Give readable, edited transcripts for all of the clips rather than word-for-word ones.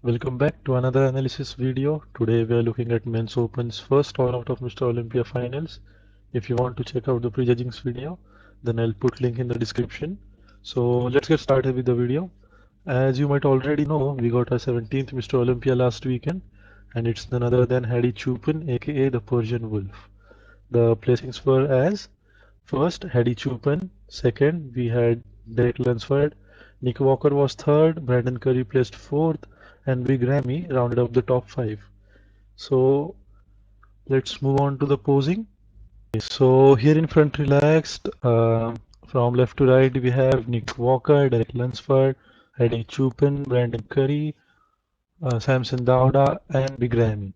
Welcome back to another analysis video. Today we are looking at Men's Open's first all out of Mr. Olympia finals. If you want to check out the prejudgings video, then I'll put link in the description. So let's get started with the video. As you might already know, we got our 17th Mr. Olympia last weekend, and it's none other than Hadi Choopan, aka the Persian Wolf. The placings were as first Hadi Choopan, second we had Derek Lunsford, Nick Walker was third, Brandon Curry placed fourth, and Big Ramy rounded up the top five. So let's move on to the posing. So here in front relaxed, from left to right we have Nick Walker, Derek Lunsford, Hadi Choopan, Brandon Curry, Samson Dowda, and Big Ramy.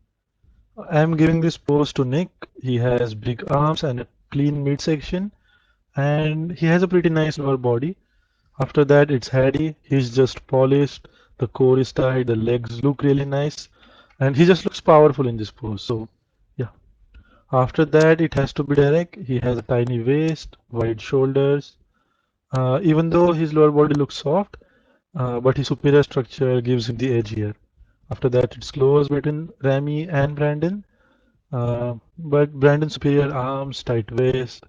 I'm giving this pose to Nick. He has big arms and a clean midsection, and he has a pretty nice lower body. After that, it's Hadi. He's just polished, the core is tight, the legs look really nice, and he just looks powerful in this pose. So, yeah. After that, it has to be Derek. He has a tiny waist, wide shoulders. Even though his lower body looks soft, but his superior structure gives him the edge here. After that, it's close between Ramy and Brandon. But Brandon's superior arms, tight waist,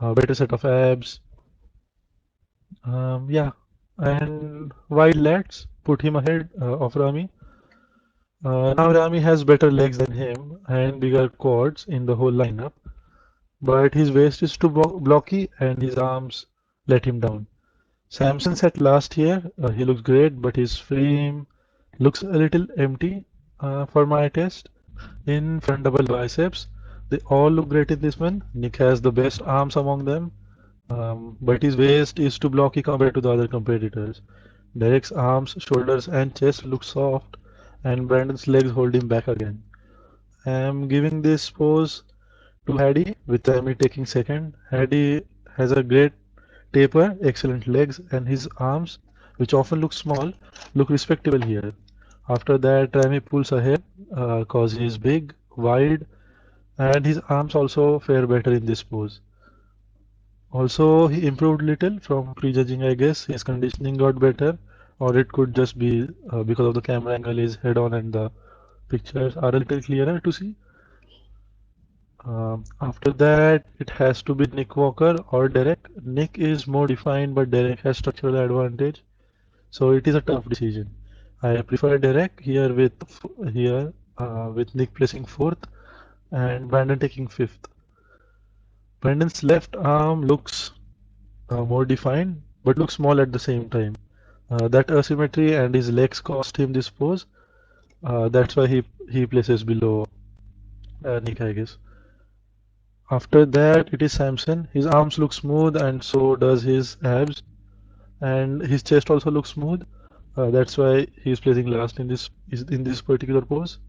better set of abs. Yeah, and wide lats put him ahead of Ramy. Now Ramy has better legs than him and bigger quads in the whole lineup, but his waist is too blocky and his arms let him down. Samson set last year. He looks great, but his frame looks a little empty for my test. In front double biceps, they all look great in this one. Nick has the best arms among them, but his waist is too blocky compared to the other competitors. Derek's arms, shoulders, and chest look soft, and Brandon's legs hold him back again. I'm giving this pose to Hadi, with Amy taking second. Hadi has a great taper, excellent legs, and his arms, which often look small, look respectable here. After that, Ramy pulls ahead cause he is big, wide, and his arms also fare better in this pose. Also, he improved little from prejudging, I guess. His conditioning got better, or it could just be because of the camera angle is head on and the pictures are a little clearer to see. After that, it has to be Nick Walker or Derek. Nick is more defined, but Derek has structural advantage, so it is a tough decision. I prefer Derek here with Nick placing fourth and Brandon taking fifth. Brandon's left arm looks more defined, but looks small at the same time. That asymmetry and his legs cost him this pose. That's why he places below Nick, I guess. After that, it is Samson. His arms look smooth, and so does his abs, and his chest also looks smooth. That's why he is placing last in this particular pose.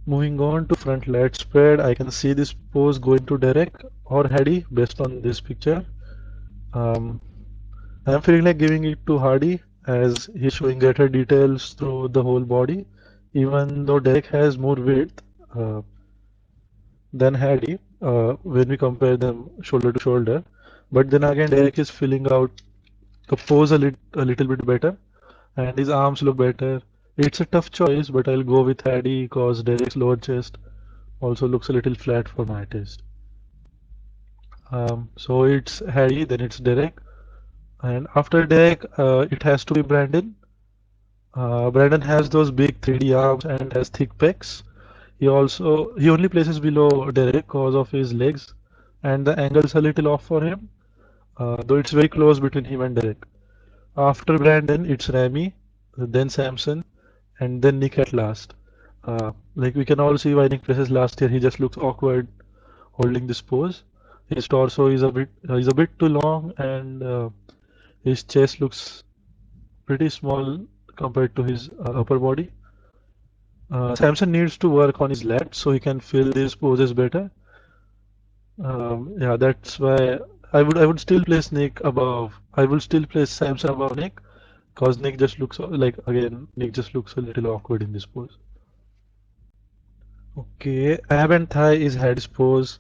Moving on to front lat spread, I can see this pose going to Derek or Hadi based on this picture. Um, I'm feeling like giving it to Hardy as he's showing greater details through the whole body, even though Derek has more width uh, than Hardy when we compare them shoulder to shoulder. But then again, Derek is filling out the pose a little bit better, and his arms look better. It's a tough choice, but I'll go with Hardy because Derek's lower chest also looks a little flat for my taste. So it's Hardy, then it's Derek, and after Derek, it has to be Brandon. Brandon has those big 3D arms and has thick pecs. He only places below Derek because of his legs, and the angle's a little off for him, though it's very close between him and Derek. After Brandon, it's Ramy, then Samson, and then Nick at last. Like we can all see why Nick places last year. He just looks awkward holding this pose. His torso is a bit too long, and his chest looks pretty small compared to his upper body. Samson needs to work on his lats so he can fill these poses better. Yeah, that's why I would still place Nick above. I will still place Samson above Nick because Nick just looks like again Nick just looks a little awkward in this pose. Okay, ab and thigh is Had's pose.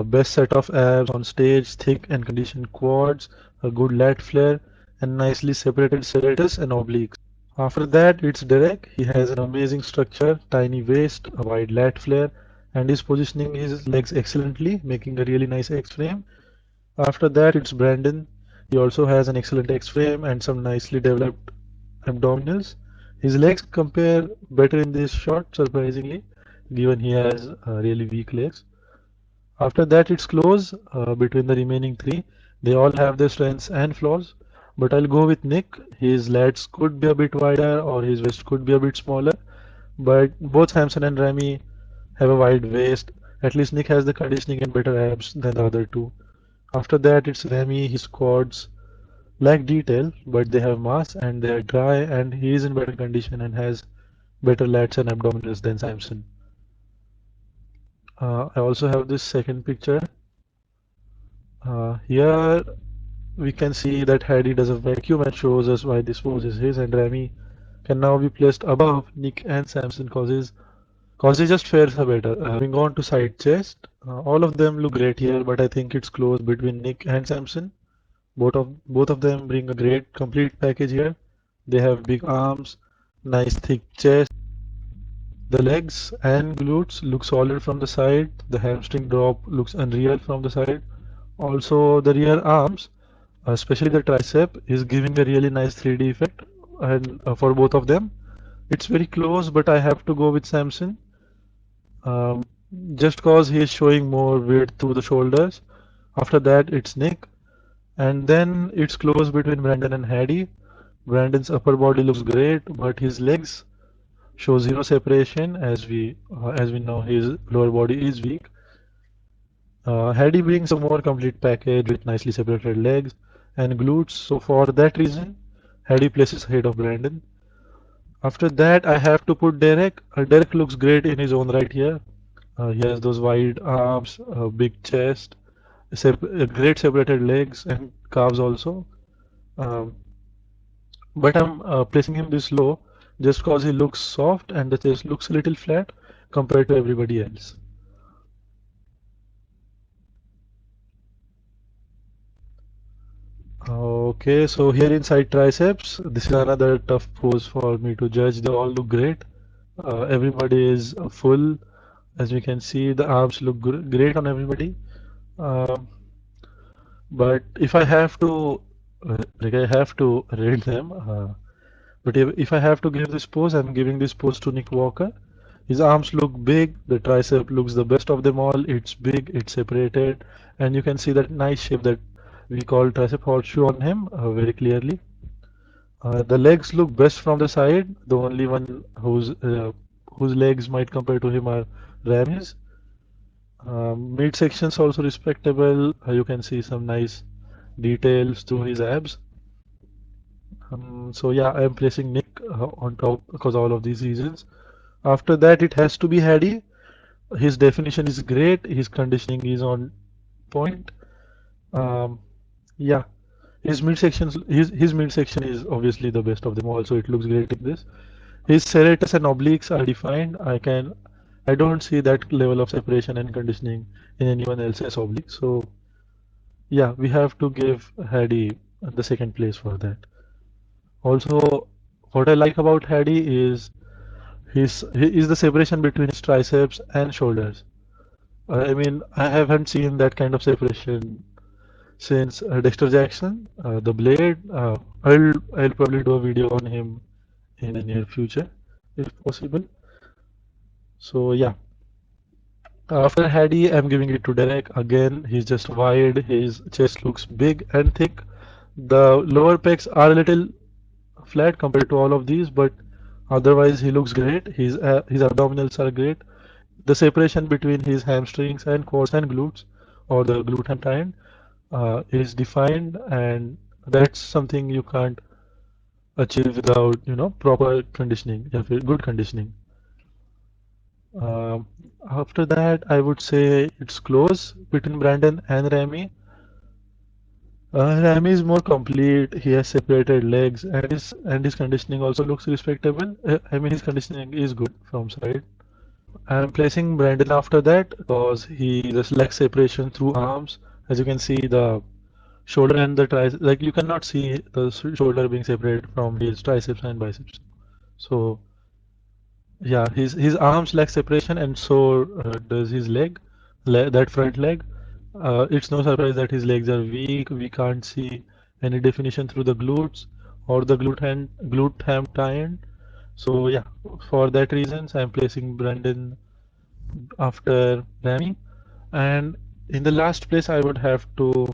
Best set of abs on stage, thick and conditioned quads, a good lat flare, and nicely separated serratus and obliques. After that, it's Derek. He has an amazing structure, tiny waist, a wide lat flare, and is positioning his legs excellently, making a really nice X-frame. After that, it's Brandon. He also has an excellent X-frame and some nicely developed abdominals. His legs compare better in this shot, surprisingly, given he has really weak legs. After that, it's close between the remaining three. They all have their strengths and flaws, but I'll go with Nick. His lats could be a bit wider or his waist could be a bit smaller, but both Samson and Rami have a wide waist. At least Nick has the conditioning and better abs than the other two. After that, it's Rami. His quads lack detail, but they have mass and they are dry, and he is in better condition and has better lats and abdominals than Samson. I also have this second picture. Here we can see that Hadi does a vacuum and shows us why this pose is his, and Rami can now be placed above Nick and Samson cause he just fares better. Moving on to side chest, all of them look great here, but I think it's close between Nick and Samson. Both of them bring a great complete package here. They have big arms, nice thick chest. The legs and glutes look solid from the side. The hamstring drop looks unreal from the side. Also, the rear arms, especially the tricep, is giving a really nice 3D effect. And for both of them, it's very close, but I have to go with Samson. Um, just cause he is showing more weight through the shoulders. After that, it's Nick. And then it's close between Brandon and Hadi. Brandon's upper body looks great, but his legs show zero separation as we know his lower body is weak. Hadi brings a more complete package with nicely separated legs and glutes. So for that reason, Hadi places ahead of Brandon. After that, I have to put Derek. Derek looks great in his own right here. He has those wide arms, a big chest, great separated legs and calves also. Um, but I'm placing him this low just because he looks soft and the chest looks a little flat compared to everybody else. Okay, so here inside triceps, this is another tough pose for me to judge. They all look great. Everybody is full. As we can see, the arms look great on everybody. Um, but if I have to, I have to rate them. But if I have to give this pose, I'm giving this pose to Nick Walker. His arms look big. The tricep looks the best of them all. It's big, it's separated, and you can see that nice shape that we call tricep horseshoe on him very clearly. The legs look best from the side. The only one whose legs might compare to him are Rami's. Midsection's also respectable. You can see some nice details to his abs. So yeah, I am placing Nick on top because all of these reasons. After that, it has to be Hadi. His definition is great. His conditioning is on point. Um, yeah, his midsection is obviously the best of them all. So it looks great in this. His serratus and obliques are defined. I don't see that level of separation and conditioning in anyone else's oblique. So yeah, we have to give Hadi the second place for that. Also, what I like about Hadi is the separation between his triceps and shoulders. I mean, I haven't seen that kind of separation since Dexter Jackson, the Blade. I'll probably do a video on him in the near future, if possible. So yeah, after Hadi, I'm giving it to Derek. Again, he's just wide. His chest looks big and thick. The lower pecs are a little flat compared to all of these, but otherwise he looks great. His abdominals are great. The separation between his hamstrings and quads and glutes, or the glute and triad, is defined, and that's something you can't achieve without proper conditioning, good conditioning. Um, After that, I would say it's close between Brandon and Rami. Rami is more complete. He has separated legs, and his conditioning also looks respectable. I mean, his conditioning is good from side. I'm placing Brandon after that because he just lacks separation through arms. As you can see, the shoulder and the triceps, like you cannot see the shoulder being separated from his triceps and biceps. So yeah, his arms lack separation, and so does his that front leg. It's no surprise that his legs are weak. We can't see any definition through the glutes or the glute ham tie-in. So yeah, for that reasons, I'm placing Brandon after Rami, and in the last place, I would have to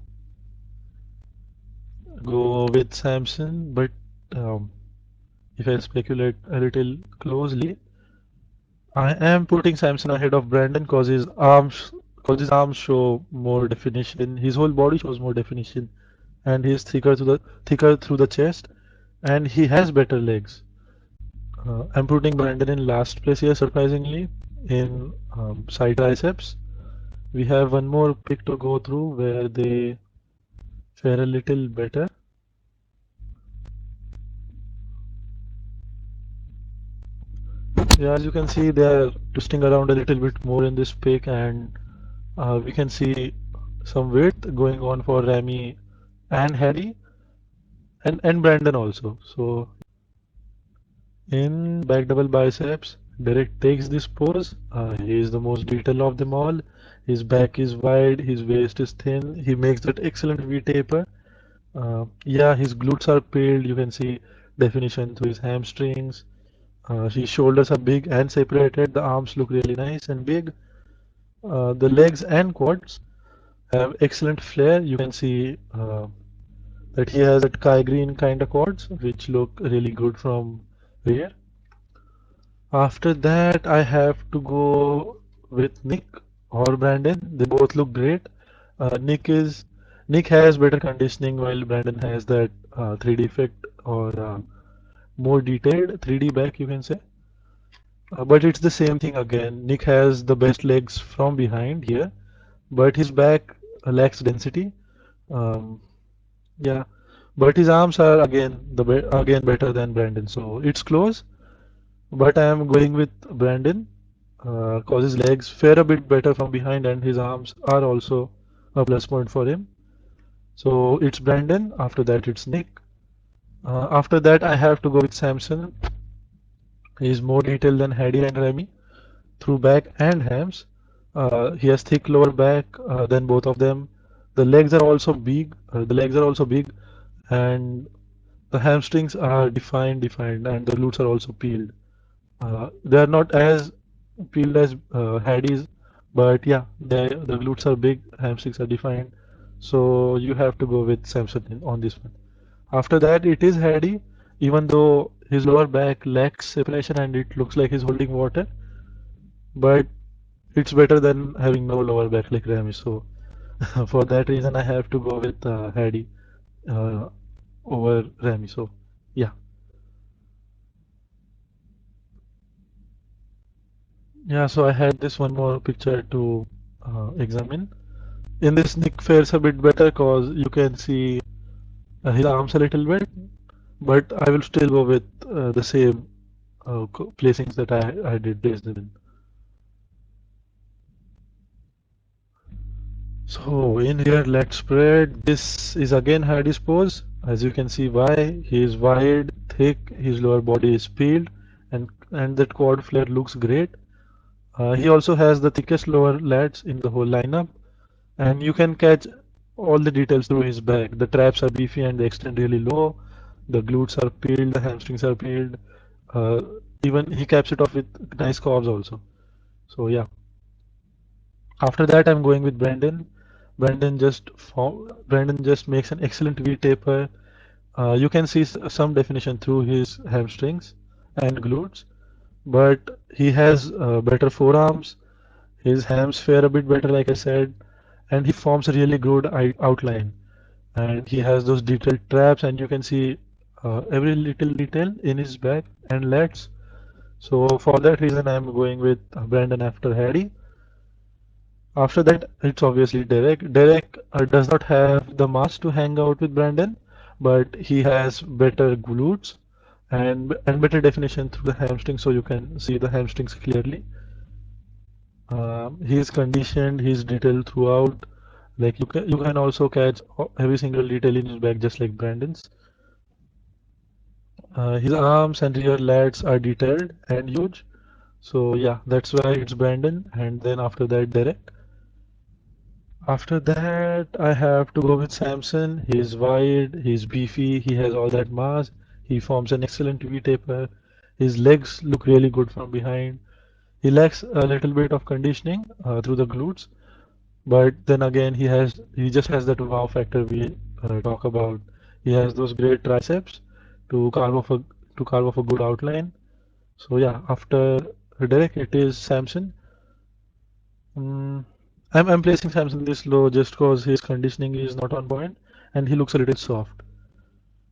go with Samson. But um, if I speculate a little closely, I am putting Samson ahead of Brandon because his arms show more definition. His whole body shows more definition, and he's thicker through the chest, and he has better legs. I'm putting Brandon in last place here, surprisingly, in side triceps. We have one more pick to go through where they fare a little better. Yeah, as you can see, they are twisting around a little bit more in this pick, and we can see some width going on for Rami and Harry and Brandon also. So in back double biceps, Derek takes this pose. He is the most detailed of them all. His back is wide, his waist is thin. He makes that excellent V taper. Yeah, his glutes are peeled. You can see definition through his hamstrings. His shoulders are big and separated. The arms look really nice and big. The legs and quads have excellent flare. You can see that he has that Kai green kind of quads, which look really good from rear. After that, I have to go with Nick or Brandon. They both look great. Nick has better conditioning, while Brandon has that 3D effect or more detailed 3D back, you can say. But it's the same thing again. Nick has the best legs from behind here, but his back lacks density. Um, yeah, but his arms are again better than Brandon, so it's close. But I am going with Brandon because his legs fare a bit better from behind, and his arms are also a plus point for him. So it's Brandon. After that, it's Nick. After that, I have to go with Samson. He is more detailed than Hadi and Remy through back and hams. He has thick lower back than both of them. The legs are also big. And the hamstrings are defined, and the glutes are also peeled. They are not as peeled as Hadi's, but yeah, the glutes are big, hamstrings are defined. So you have to go with Samson on this one. After that, it is Hadi, even though his lower back lacks separation and it looks like he's holding water, but it's better than having no lower back like Rami. So for that reason, I have to go with Hadi uh, over Rami. So yeah, yeah. So I had this one more picture to examine. In this, Nick fares a bit better because you can see his arms a little bit, but I will still go with the same placings that I did place them in. So in here, let's spread. This is again Hardy's pose. As you can see why, he is wide, thick, his lower body is peeled, and that quad flare looks great. He also has the thickest lower lats in the whole lineup, and you can catch all the details through his back. The traps are beefy and they extend really low. The glutes are peeled, the hamstrings are peeled. Uh, Even he caps it off with nice calves also. So yeah. After that, I'm going with Brandon. Brandon just makes an excellent V taper. You can see some definition through his hamstrings and glutes, but he has better forearms. His hams fare a bit better, like I said, and he forms a really good outline. And he has those detailed traps, and you can see every little detail in his back and lats. So for that reason, I'm going with Brandon after Hardy. After that, it's obviously Derek. Derek does not have the mass to hang out with Brandon, but he has better glutes and better definition through the hamstrings, so you can see the hamstrings clearly. He's conditioned, he's detailed throughout, Like you can also catch every single detail in his back just like Brandon's. His arms and rear lats are detailed and huge. So yeah, that's why it's Brandon. And then after that, Derek. After that, I have to go with Samson. He's wide, he's beefy, he has all that mass. He forms an excellent V-taper. His legs look really good from behind. He lacks a little bit of conditioning through the glutes, but then again, he just has that wow factor we talk about. He has those great triceps to carve off a good outline. So yeah, after Derek, it is Samson. Mm, I'm placing Samson this low just because his conditioning is not on point and he looks a little soft.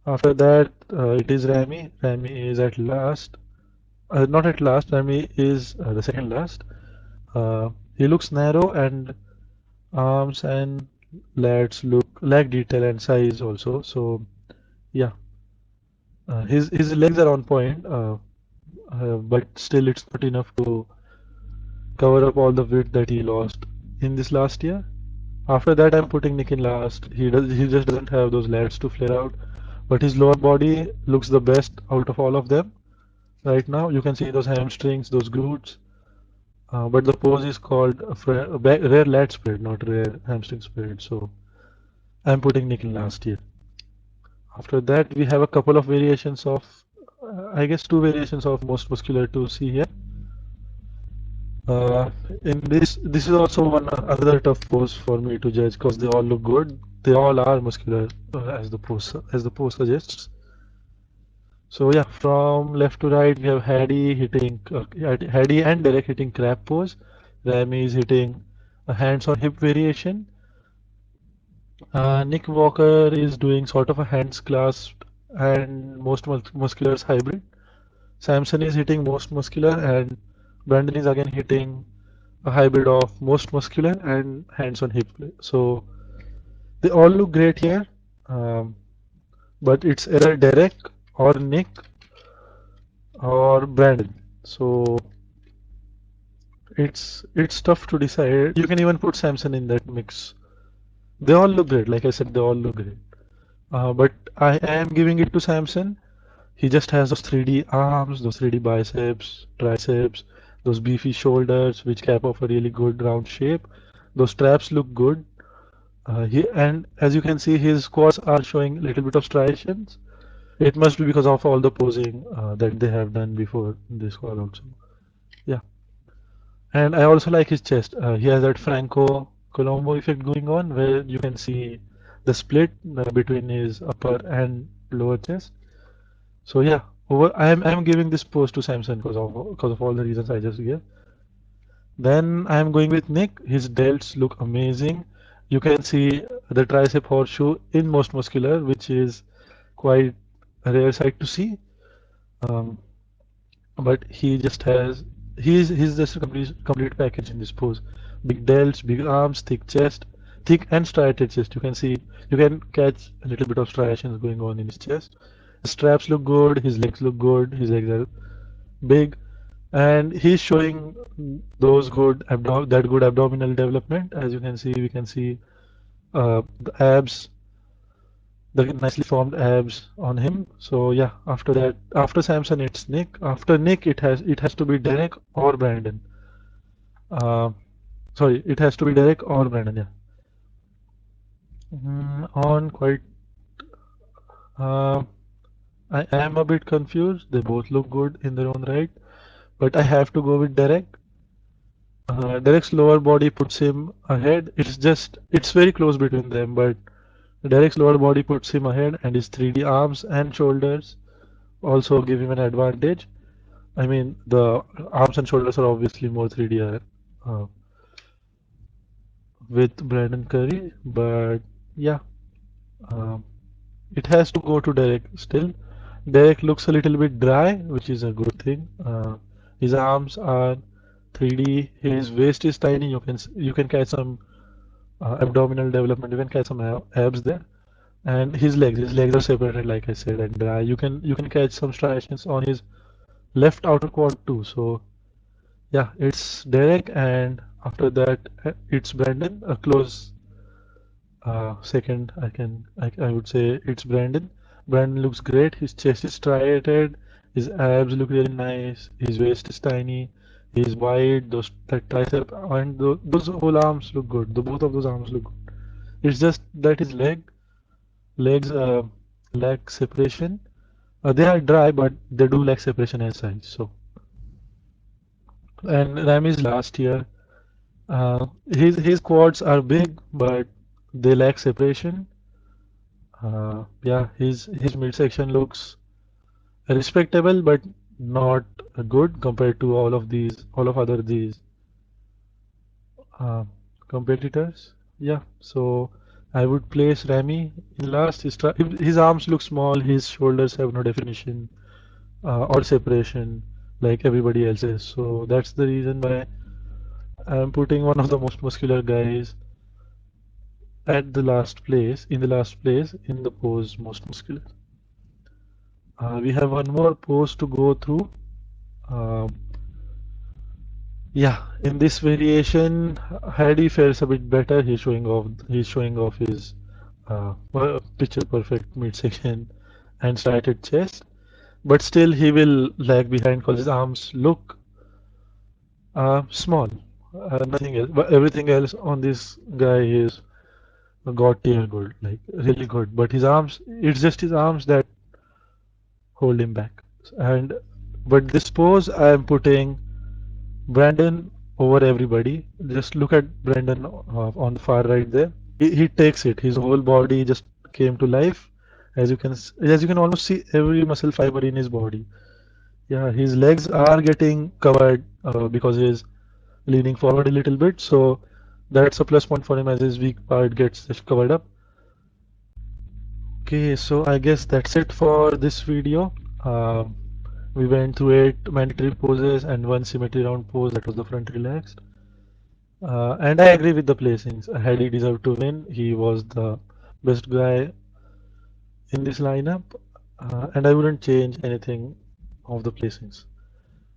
After that, it is Rami. Rami is at last. Not at last. Rami is the second last. He looks narrow and arms and lats look leg detail and size also. So yeah, his legs are on point, but still it's not enough to cover up all the weight that he lost in this last year. After that, I'm putting Nick in last. He just doesn't have those lats to flare out, but his lower body looks the best out of all of them right now. You can see those hamstrings, those glutes. But the pose is called a rear lat spread, not rear hamstring spread. So I'm putting Nick in last here. After that, we have a couple of variations of, I guess, two variations of most muscular to see here. Uh, in this is also one another tough pose for me to judge because they all look good. They all are muscular as the pose suggests. So yeah, from left to right we have Hadi and Derek hitting crab pose. Rami is hitting a hands on hip variation. Nick Walker is doing sort of a hands clasp and most muscular's hybrid. Samson is hitting most muscular and Brandon is again hitting a hybrid of most muscular and hands on hip play. So they all look great here, um, but it's either Derek or Nick or Brandon. So it's tough to decide. You can even put Samson in that mix. They all look great. Like I said, they all look great. But I am giving it to Samson. He just has those 3D arms, those 3D biceps, triceps, those beefy shoulders, which cap off a really good round shape. Those traps look good. And as you can see, his quads are showing a little bit of striations. It must be because of all the posing that they have done before this call also. Yeah. And I also like his chest. He has that Franco Colombo effect going on where you can see the split between his upper and lower chest. So yeah, I'm giving this pose to Samson because of all the reasons I just gave. Then I'm going with Nick. His delts look amazing. You can see the tricep horseshoe in most muscular, which is quite a rare sight to see. Um, but he's just a complete package in this pose. Big delts, big arms, thick chest, thick and striated chest. You can catch a little bit of striations going on in his chest. His straps look good, his legs look good, his legs are big, and he's showing that good abdominal development. As you can see, we can see the abs, the nicely formed abs on him. So yeah, after that, after Samson, it's Nick. After Nick, it has to be Derek or Brandon. Uh, Sorry, it has to be Derek or Brandon. Yeah. On quite. Uh, I am a bit confused. They both look good in their own right, but I have to go with Derek. Derek's lower body puts him ahead. It's very close between them, but Derek's lower body puts him ahead, and his 3D arms and shoulders also give him an advantage. I mean, the arms and shoulders are obviously more 3D with Brandon Curry, but yeah, um, it has to go to Derek still. Derek looks a little bit dry, which is a good thing. His arms are 3D. His waist is tiny. You can catch some abdominal development. You can catch some abs there. And his legs are separated, like I said, and dry. You can catch some striations on his left outer quad too. So yeah, it's Derek, and after that it's Brandon. A close. Second, I would say it's Brandon. Brandon looks great. His chest is striated. His abs look really nice. His waist is tiny. He's wide. Those that tricep and those whole arms look good. The both of those arms look good. It's just that his legs lack separation. They are dry, but they do lack separation as size. So, and Rami's last year, his quads are big, but they lack separation. Yeah, his midsection looks respectable, but not good compared to all of other these uh, competitors. Yeah, so I would place Rami in last. His arms look small. His shoulders have no definition or separation like everybody else's. So that's the reason why I'm putting one of the most muscular guys at the last place, in the pose most muscular. We have one more pose to go through. Um, yeah, in this variation, Hadi fares a bit better. He's showing off his picture perfect midsection and striated chest, but still he will lag behind because his arms look small. Nothing else, but everything else on this guy is god tier good, like really good. But his arms, it's just his arms that hold him back. And but this pose, I am putting Brandon over everybody. Just look at Brandon on the far right there. He takes it. His whole body just came to life. As you can almost see every muscle fiber in his body. Yeah, his legs are getting covered because he's leaning forward a little bit. So that's a plus point for him as his weak part gets just covered up. Okay, so I guess that's it for this video. We went through 8 mandatory poses and one symmetry round pose, that was the front relaxed. And I agree with the placings. Hadi deserved to win. He was the best guy in this lineup, and I wouldn't change anything of the placings.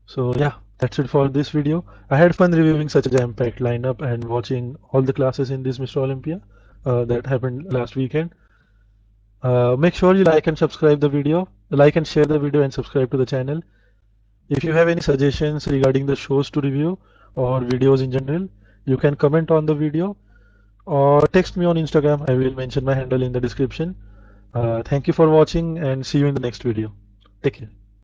So yeah, that's it for this video. I had fun reviewing such a jam-packed lineup and watching all the classes in this Mr. Olympia that happened last weekend. Make sure you like and subscribe the video, like and share the video and subscribe to the channel. If you have any suggestions regarding the shows to review or videos in general, you can comment on the video or text me on Instagram. I will mention my handle in the description. Thank you for watching and see you in the next video. Take care.